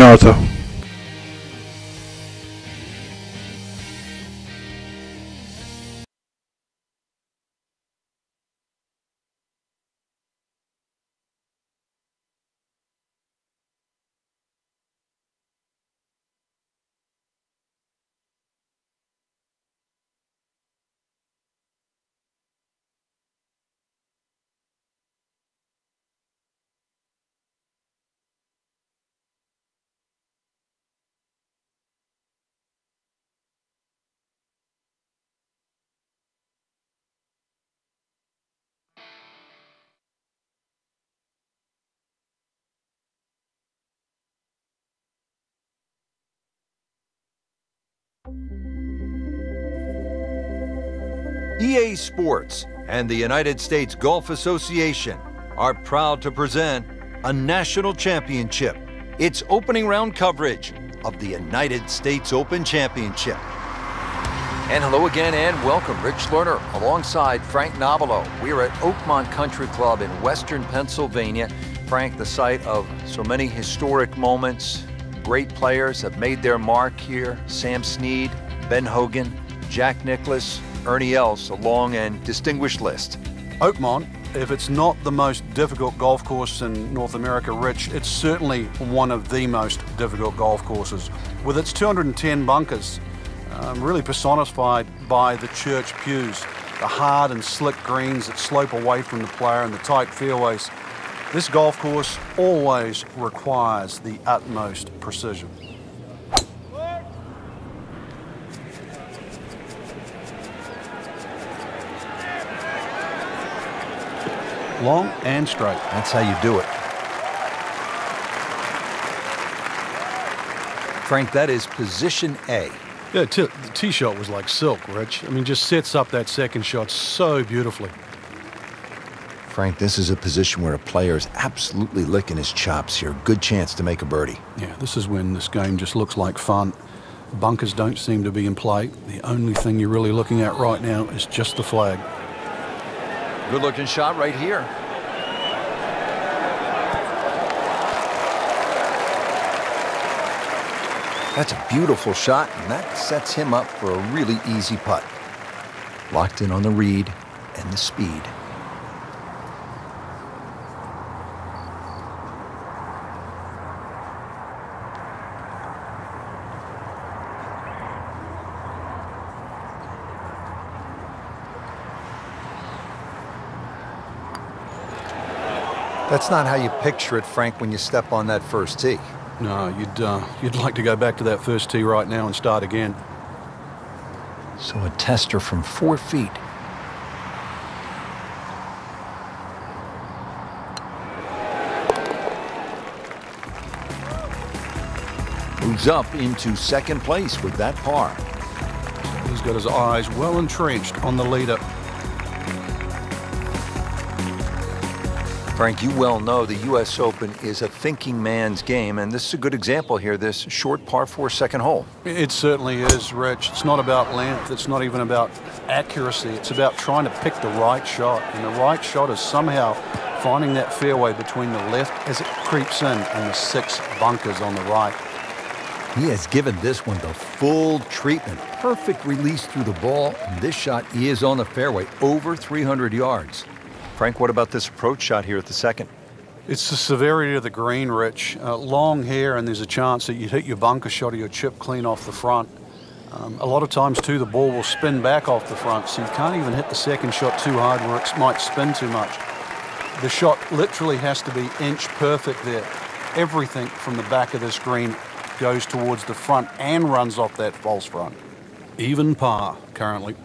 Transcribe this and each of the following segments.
Arthur. EA Sports and the United States Golf Association are proud to present a national championship. It's opening round coverage of the United States Open Championship. And hello again and welcome. Rich Lerner alongside Frank Nobilo. We're at Oakmont Country Club in western Pennsylvania. Frank, the site of so many historic moments. Great players have made their mark here. Sam Snead, Ben Hogan, Jack Nicklaus, Ernie Els, a long and distinguished list. Oakmont, if it's not the most difficult golf course in North America, Rich, it's certainly one of the most difficult golf courses. With its 210 bunkers, really personified by the church pews, the hard and slick greens that slope away from the player and the tight fairways. This golf course always requires the utmost precision. Long and straight. That's how you do it. Frank, that is position A. Yeah, the tee shot was like silk, Rich. I mean, just sets up that second shot so beautifully. Frank, this is a position where a player is absolutely licking his chops here. Good chance to make a birdie. Yeah, this is when this game just looks like fun. Bunkers don't seem to be in play. The only thing you're really looking at right now is just the flag. Good looking shot right here. That's a beautiful shot, and that sets him up for a really easy putt. Locked in on the read and the speed. That's not how you picture it, Frank, when you step on that first tee. No, you'd like to go back to that first tee right now and start again. So a tester from 4 feet. Moves up into second place with that par. He's got his eyes well entrenched on the leader. Frank, you well know the U.S. Open is a thinking man's game, and this is a good example here, this short par 4 second hole. It certainly is, Rich. It's not about length. It's not even about accuracy. It's about trying to pick the right shot, and the right shot is somehow finding that fairway between the left as it creeps in and the 6 bunkers on the right. He has given this one the full treatment. Perfect release through the ball, and this shot is on the fairway, over 300 yards. Frank, what about this approach shot here at the second? It's the severity of the green, Rich. Long hair, and there's a chance that you'd hit your bunker shot or your chip clean off the front. A lot of times, too, the ball will spin back off the front, so you can't even hit the second shot too hard where it might spin too much. The shot literally has to be inch perfect there. Everything from the back of this green goes towards the front and runs off that false front. Even par currently.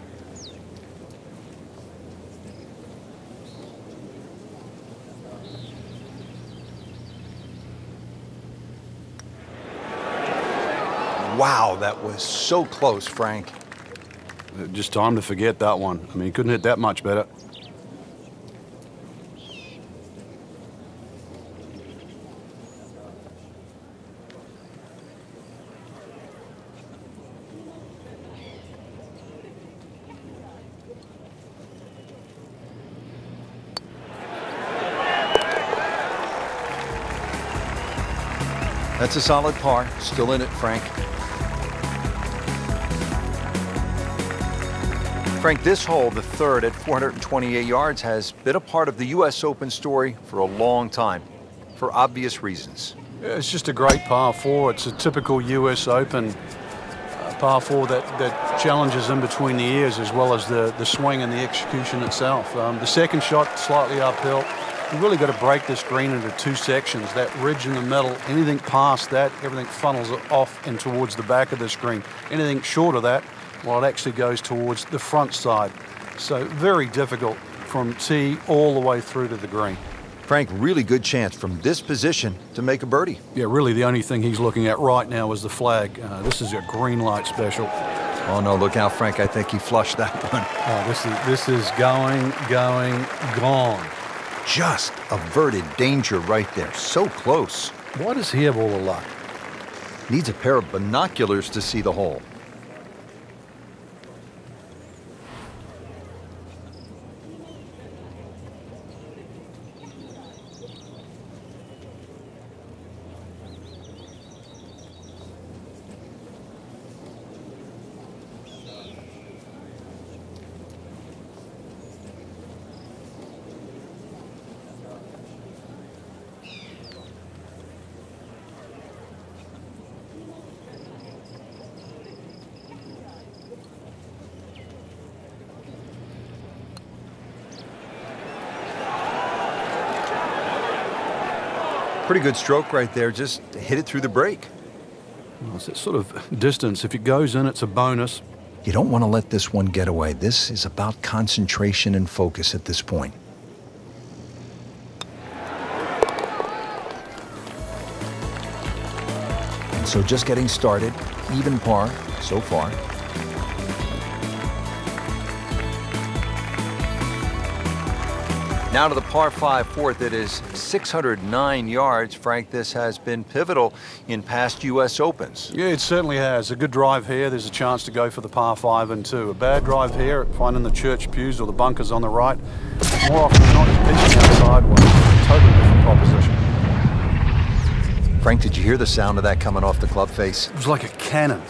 Wow, that was so close, Frank. Just time to forget that one. I mean, he couldn't hit that much better. That's a solid par. Still in it, Frank. Frank, this hole, the third at 428 yards, has been a part of the U.S. Open story for a long time, for obvious reasons. Yeah, it's just a great par four. It's a typical U.S. Open par four that challenges in between the ears, as well as the swing and the execution itself. The second shot, slightly uphill. You've really got to break this green into two sections. That ridge in the middle, anything past that, everything funnels off and towards the back of this green. Anything short of that, well, it actually goes towards the front side. So very difficult from tee all the way through to the green. Frank, really good chance from this position to make a birdie. Yeah, really the only thing he's looking at right now is the flag. This is a green light special. Oh, no, look out, Frank. I think he flushed that one. Oh, this is going, gone. Just averted danger right there. So close. Why does he have all the luck? Needs a pair of binoculars to see the hole. Pretty good stroke right there. Just hit it through the break. Well, it's that sort of distance. If it goes in, it's a bonus. You don't want to let this one get away. This is about concentration and focus at this point. And so just getting started. Even par so far. Now to the par 5 fourth. It is 609 yards. Frank, this has been pivotal in past U.S. Opens. Yeah, it certainly has. A good drive here. There's a chance to go for the par 5 and 2. A bad drive here, finding the church pews or the bunkers on the right. More often than not, pitching out sideways. Totally different proposition. Frank, did you hear the sound of that coming off the club face? It was like a cannon.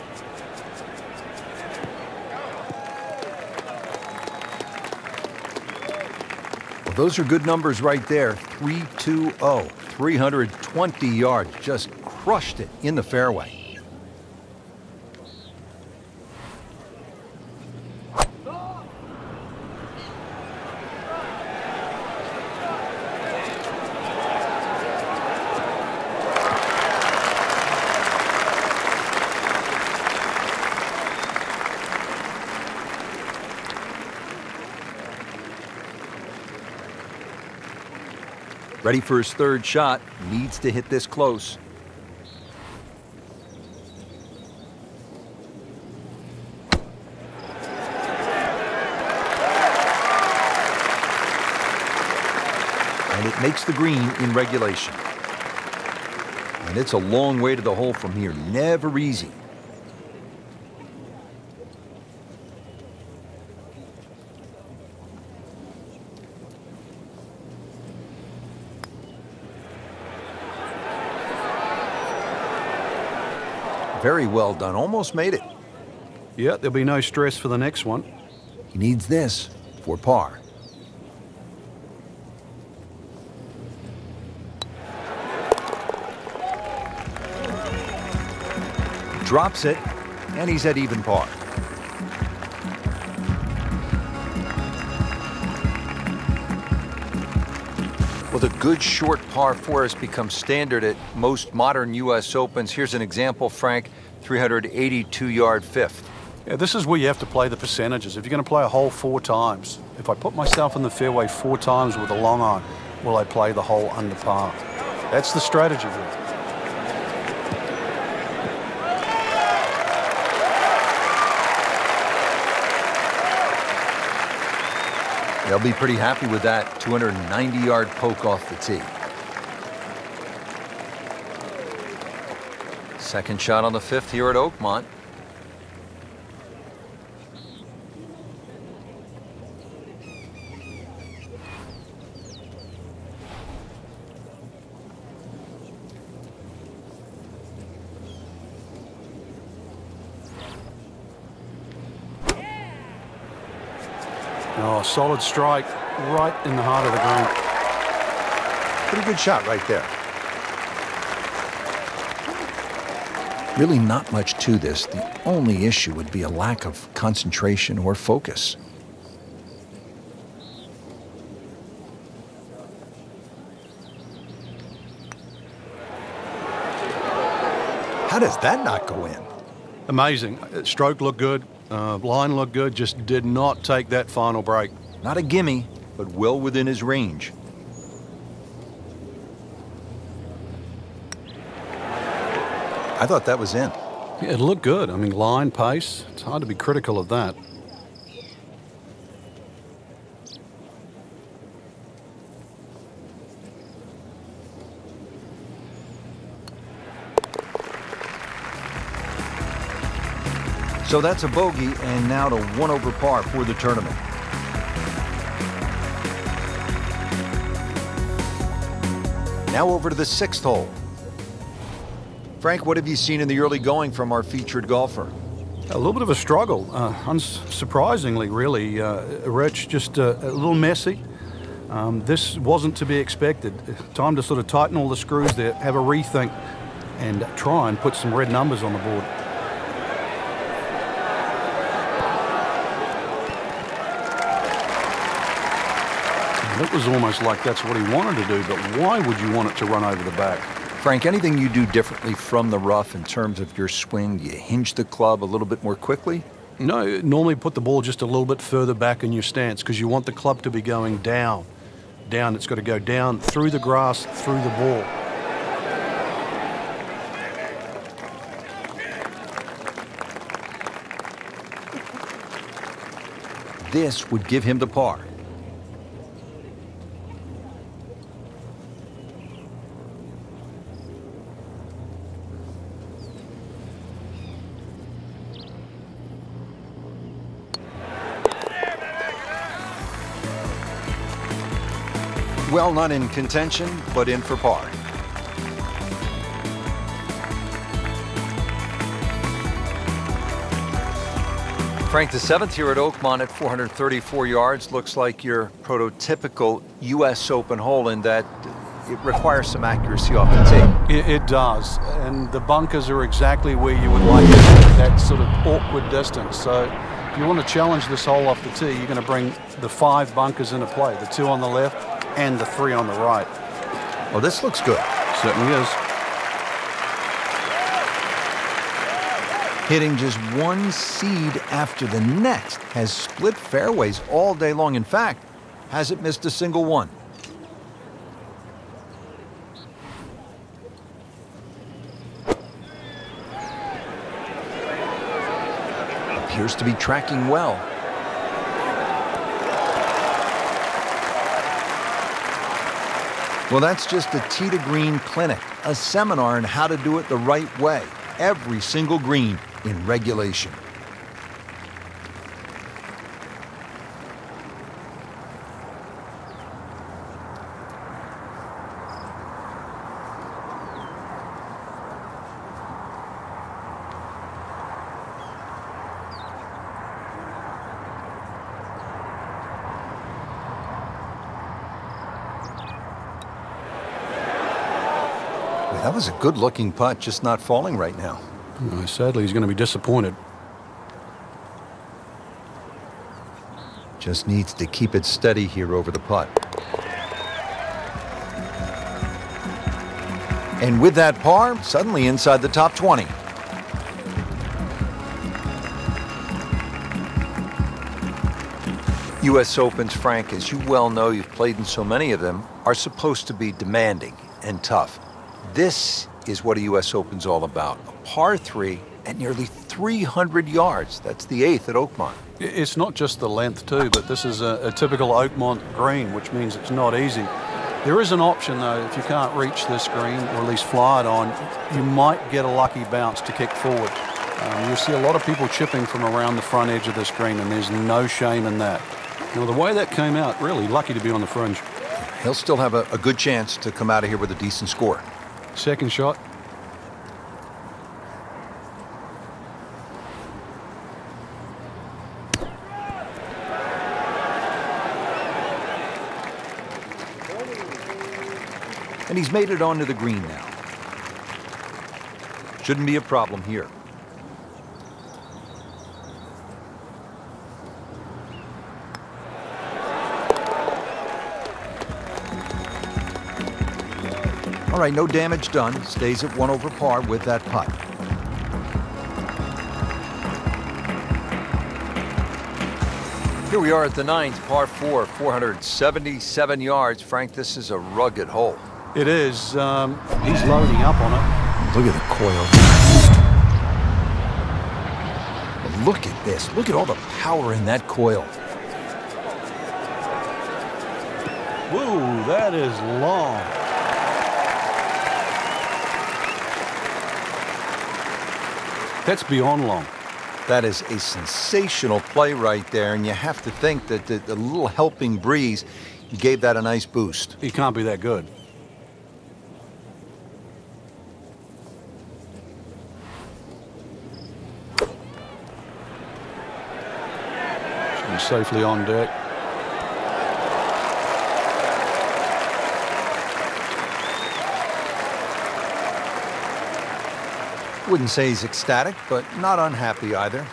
Those are good numbers right there. 320, 320 yards. Just crushed it in the fairway. Ready for his third shot. Needs to hit this close. And it makes the green in regulation. And it's a long way to the hole from here. Never easy. Very well done. Almost made it. Yeah, there'll be no stress for the next one. He needs this for par. Drops it, and he's at even par. Well, the good short par 4 has become standard at most modern U.S. Opens. Here's an example, Frank, 382-yard fifth. Yeah, this is where you have to play the percentages. If you're going to play a hole 4 times, if I put myself in the fairway 4 times with a long iron, will I play the hole under par? That's the strategy here. They'll be pretty happy with that 290-yard poke off the tee. Second shot on the 5th here at Oakmont. Oh, solid strike right in the heart of the green. Pretty good shot right there. Really not much to this. The only issue would be a lack of concentration or focus. How does that not go in? Amazing. Stroke looked good. Line looked good. Just did not take that final break. Not a gimme, but well within his range. I thought that was in. Yeah, it looked good. I mean, line, pace. It's hard to be critical of that. So that's a bogey, and now to 1 over par for the tournament. Now over to the 6th hole. Frank, what have you seen in the early going from our featured golfer? A little bit of a struggle, unsurprisingly, really. Rich, just a little messy. This wasn't to be expected. Time to sort of tighten all the screws there, have a rethink, and try and put some red numbers on the board. It was almost like that's what he wanted to do, but why would you want it to run over the back? Frank, anything you do differently from the rough in terms of your swing? Do you hinge the club a little bit more quickly? No, normally put the ball just a little bit further back in your stance because you want the club to be going down. Down, it's got to go down through the grass, through the ball. This would give him the par. Well, not in contention, but in for par. Frank, the 7th here at Oakmont at 434 yards looks like your prototypical U.S. Open hole in that it requires some accuracy off the tee. It does, and the bunkers are exactly where you would like it, that sort of awkward distance. So if you want to challenge this hole off the tee, you're going to bring the 5 bunkers into play, the 2 on the left and the 3 on the right. Well, this looks good. Certainly is. Hitting just one seed after the next, has split fairways all day long. In fact, hasn't missed a single one. Appears to be tracking well. Well, that's just a tee to green clinic, a seminar on how to do it the right way. Every single green in regulation. That was a good-looking putt, just not falling right now. Sadly, he's going to be disappointed. Just needs to keep it steady here over the putt. And with that par, suddenly inside the top 20. U.S. Opens, Frank, as you well know, you've played in so many of them, are supposed to be demanding and tough. This is what a U.S. Open's all about. A par 3 at nearly 300 yards. That's the 8th at Oakmont. It's not just the length, too, but this is a typical Oakmont green, which means it's not easy. There is an option, though, if you can't reach this green, or at least fly it on, you might get a lucky bounce to kick forward. You'll see a lot of people chipping from around the front edge of this green, and there's no shame in that. Now, the way that came out, really lucky to be on the fringe. He'll still have a good chance to come out of here with a decent score. Second shot. And he's made it onto the green now. Shouldn't be a problem here. All right, no damage done. Stays at 1 over par with that putt. Here we are at the 9th, par 4, 477 yards. Frank, this is a rugged hole. It is. He's loading up on it. Look at the coil. Look at this. Look at all the power in that coil. Whoa, that is long. That's beyond long. That is a sensational play right there, and you have to think that the little helping breeze gave that a nice boost. He can't be that good. Should be safely on deck. Wouldn't say he's ecstatic, but not unhappy either.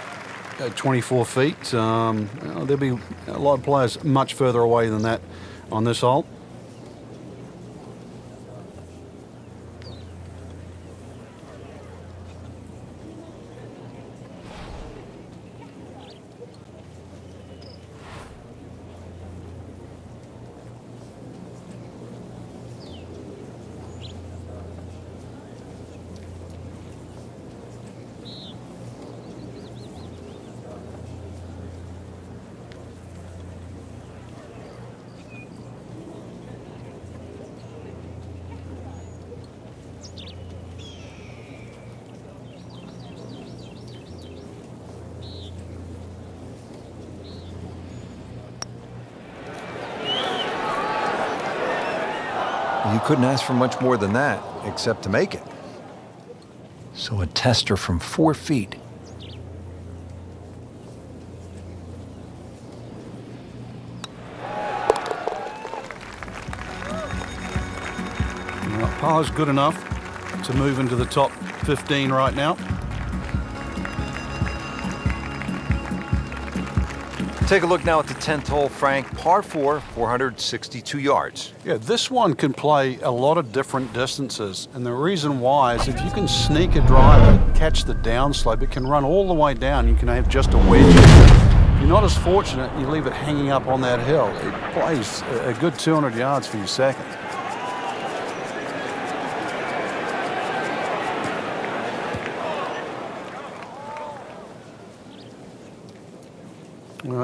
24 feet. There'll be a lot of players much further away than that on this hole. You couldn't ask for much more than that, except to make it. So a tester from 4 feet. Well, par's good enough to move into the top 15 right now. Take a look now at the 10th hole, Frank. Par 4, 462 yards. Yeah, this one can play a lot of different distances. And the reason why is if you can sneak a driver, catch the downslope, it can run all the way down. You can have just a wedge. If you're not as fortunate, you leave it hanging up on that hill. It plays a good 200 yards for your second.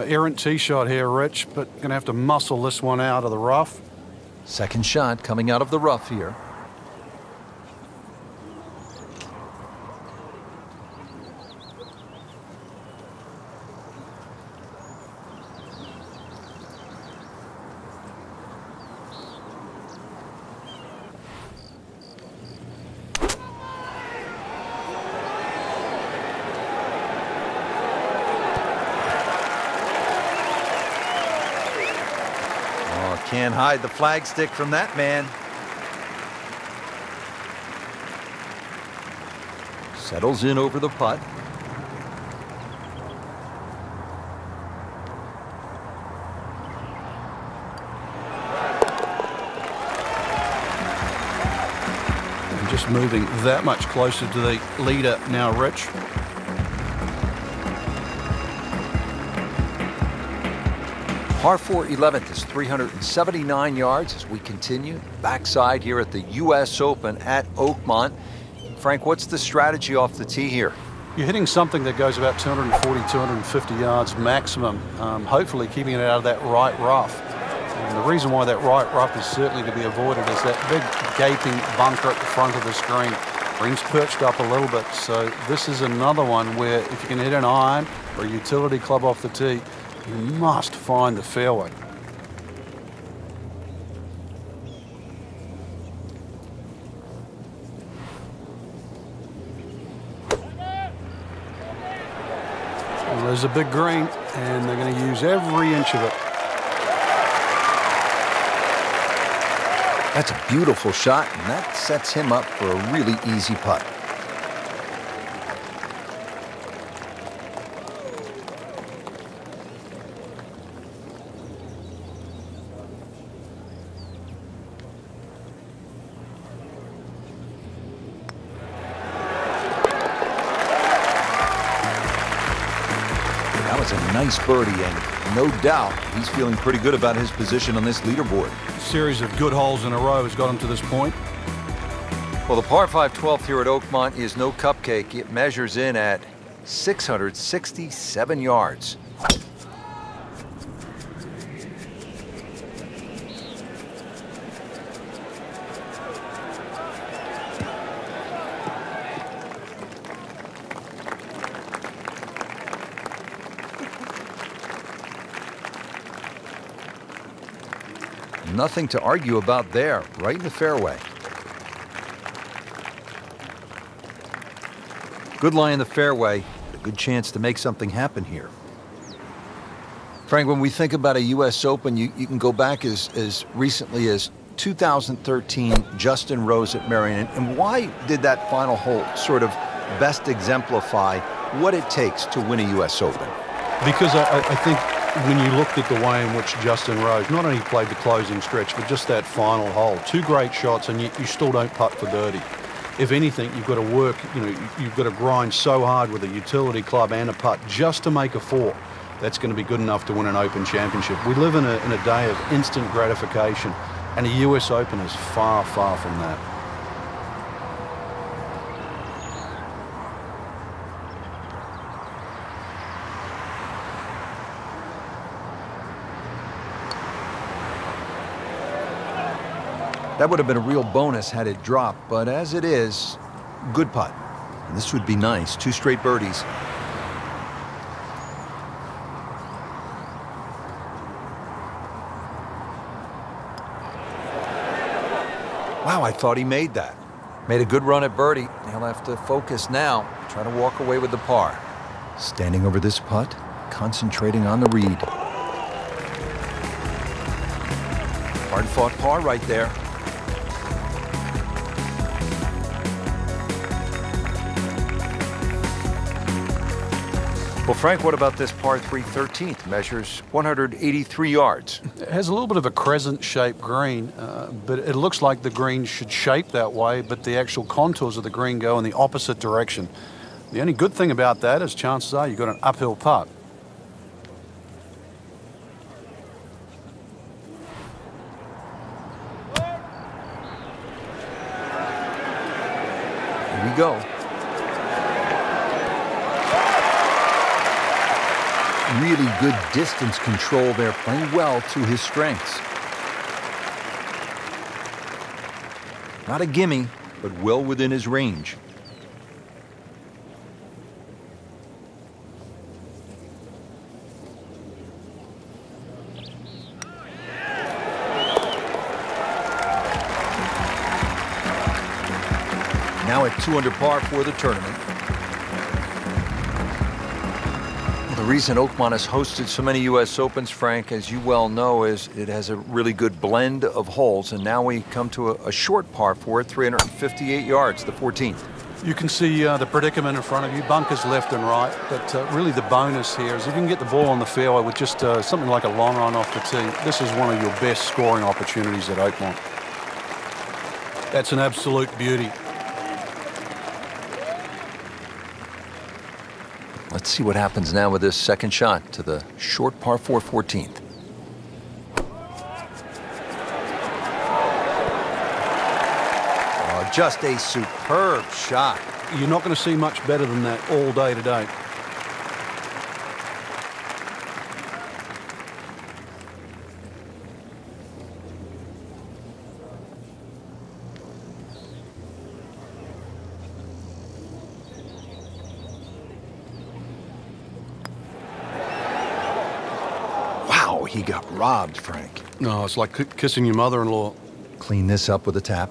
Errant tee shot here, Rich, but going to have to muscle this one out of the rough. Second shot coming out of the rough here. Can't hide the flagstick from that man. Settles in over the putt. And just moving that much closer to the leader now, Rich. Par 4 11th is 379 yards as we continue. Backside here at the U.S. Open at Oakmont. Frank, what's the strategy off the tee here? You're hitting something that goes about 240, 250 yards maximum, hopefully keeping it out of that right rough. And the reason why that right rough is certainly to be avoided is that big gaping bunker at the front of the screen. Green's perched up a little bit, so this is another one where if you can hit an iron or a utility club off the tee, you must find the fairway. Well, there's a big green, and they're going to use every inch of it. That's a beautiful shot, and that sets him up for a really easy putt. That was a nice birdie, and no doubt he's feeling pretty good about his position on this leaderboard. A series of good holes in a row has got him to this point. Well, the par 5 12th here at Oakmont is no cupcake. It measures in at 667 yards. Nothing to argue about there, right in the fairway. Good lie in the fairway, a good chance to make something happen here. Frank, when we think about a U.S. Open, you can go back as recently as 2013, Justin Rose at Merion. And why did that final hole sort of best exemplify what it takes to win a U.S. Open? Because I think when you looked at the way in which Justin Rose not only played the closing stretch, but just that final hole, 2 great shots, and you still don't putt for birdie. If anything, you've got to work, you've got to grind so hard with a utility club and a putt just to make a 4. That's going to be good enough to win an Open Championship. We live in a day of instant gratification, and a US Open is far, far from that. That would have been a real bonus had it dropped, but as it is, good putt. And this would be nice, 2 straight birdies. Wow, I thought he made that. Made a good run at birdie. He'll have to focus now, try to walk away with the par. Standing over this putt, concentrating on the read. Hard-fought par right there. Well, Frank, what about this par 3 13th? Measures 183 yards. It has a little bit of a crescent-shaped green, but it looks like the green should shape that way, but the actual contours of the green go in the opposite direction. The only good thing about that is chances are you've got an uphill putt. Here we go. Really good distance control there, playing well to his strengths. Not a gimme, but well within his range. Now at 2 under par for the tournament. The reason Oakmont has hosted so many U.S. Opens, Frank, as you well know, is it has a really good blend of holes. And now we come to a short par 4 at 358 yards, the 14th. You can see the predicament in front of you, bunkers left and right. But really the bonus here is if you can get the ball on the fairway with just something like a long run off the tee, this is one of your best scoring opportunities at Oakmont. That's an absolute beauty. Let's see what happens now with this second shot to the short par 4 14th. Oh, just a superb shot. You're not going to see much better than that all day today. He got robbed, Frank. No, it's like kissing your mother-in-law. Clean this up with a tap.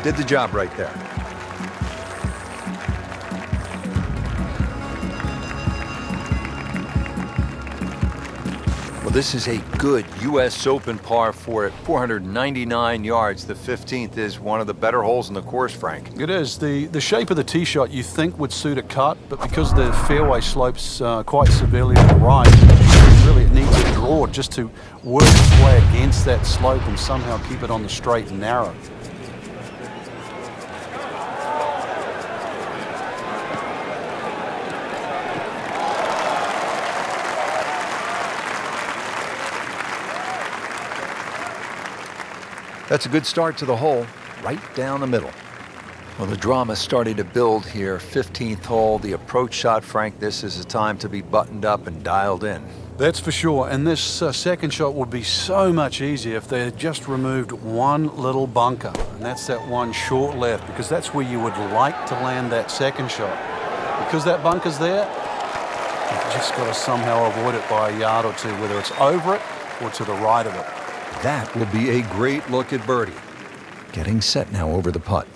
Did the job right there. Well, this is a good U.S. Open par 4 at 499 yards. The 15th is one of the better holes in the course, Frank. It is. The shape of the tee shot you think would suit a cut, but because the fairway slopes quite severely to the right, really it needs a draw just to work its way against that slope and somehow keep it on the straight and narrow. That's a good start to the hole, right down the middle. Well, the drama's starting to build here. 15th hole, the approach shot, Frank. This is a time to be buttoned up and dialed in. That's for sure. And this second shot would be so much easier if they had just removed one little bunker. And that's that one short left, because that's where you would like to land that second shot. Because that bunker's there, you've just got to somehow avoid it by a yard or two, whether it's over it or to the right of it. That will be a great look at birdie. Getting set now over the putt.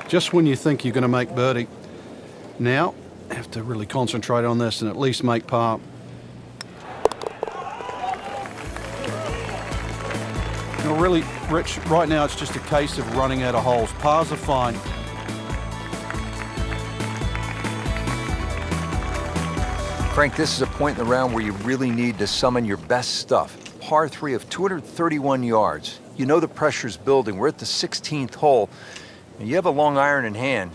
Just when you think you're going to make birdie, now have to really concentrate on this and at least make par. Now really, Rich, right now it's just a case of running out of holes. Pars are fine. Frank, this is a point in the round where you really need to summon your best stuff. Par 3 of 231 yards. You know the pressure's building. We're at the 16th hole. And you have a long iron in hand.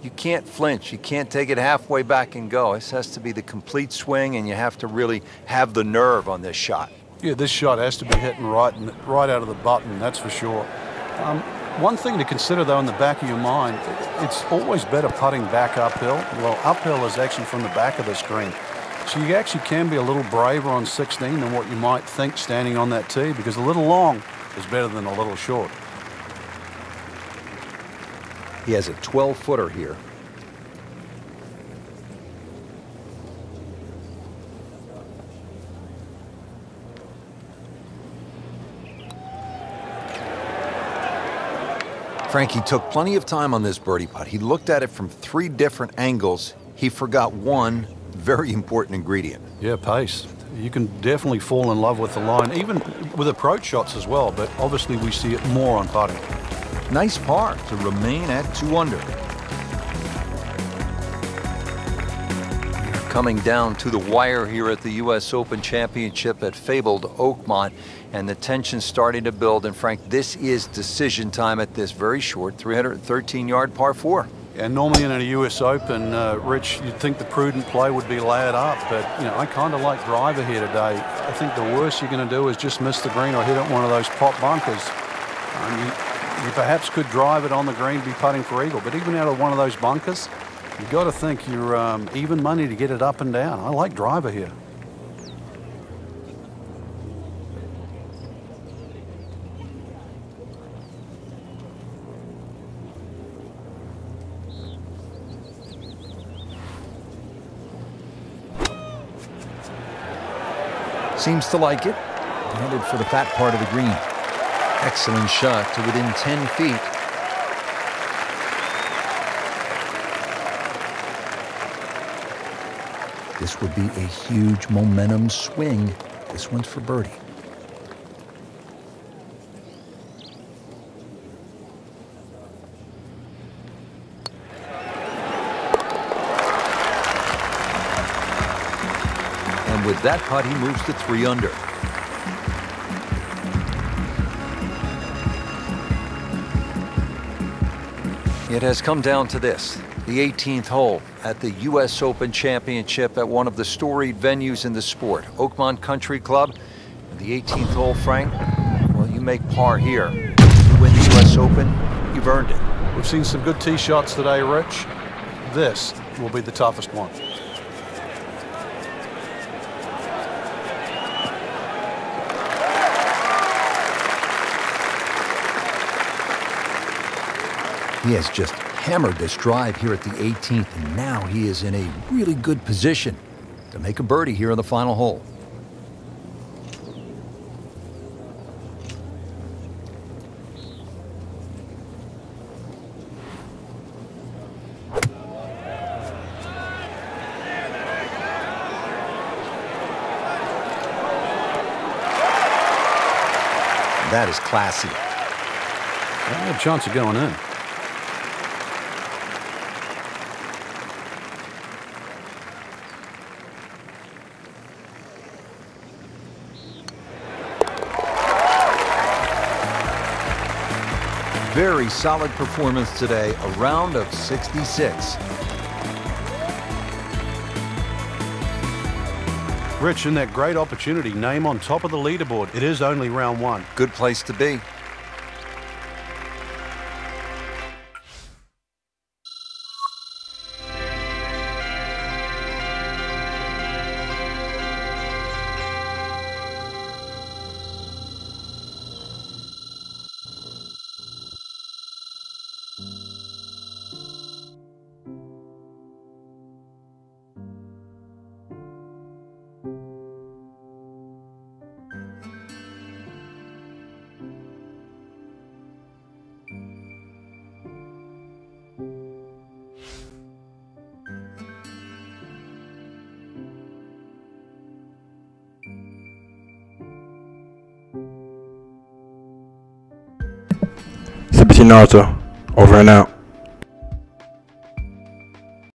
You can't flinch. You can't take it halfway back and go. This has to be the complete swing, and you have to really have the nerve on this shot. Yeah, this shot has to be hitting right out of the button, that's for sure. One thing to consider, though, in the back of your mind, it's always better putting back uphill. Well, uphill is actually from the back of this green. So you actually can be a little braver on 16 than what you might think standing on that tee, because a little long is better than a little short. He has a 12-footer here. Frankie took plenty of time on this birdie putt. He looked at it from 3 different angles. He forgot one very important ingredient. Yeah, pace. You can definitely fall in love with the line, even with approach shots as well, but obviously we see it more on putting. Nice par to remain at 2 under. Coming down to the wire here at the U.S. Open Championship at fabled Oakmont, and the tension starting to build. And Frank, this is decision time at this very short 313-yard par 4. And normally in a U.S. Open, Rich, you'd think the prudent play would be lay it up, but you know, I kind of like driver here today. I think the worst you're going to do is just miss the green or hit it one of those pop bunkers. You perhaps could drive it on the green, be putting for eagle, but even out of one of those bunkers, you've got to think you're even money to get it up and down. I like driver here. Seems to like it. Headed for the fat part of the green. Excellent shot to within 10 feet. This would be a huge momentum swing. This one's for birdie. And with that putt, he moves to 3 under. It has come down to this, the 18th hole at the U.S. Open Championship at one of the storied venues in the sport, Oakmont Country Club. And the 18th hole, Frank, well, you make par here. You win the U.S. Open, you've earned it. We've seen some good tee shots today, Rich. This will be the toughest one. He has just hammered this drive here at the 18th, and now he is in a really good position. to make a birdie here in the final hole. That is classy. I had a chance of going in. Very solid performance today, a round of 66. Rich, in that great opportunity, name on top of the leaderboard. It is only round one. Good place to be. Naruto, over and out.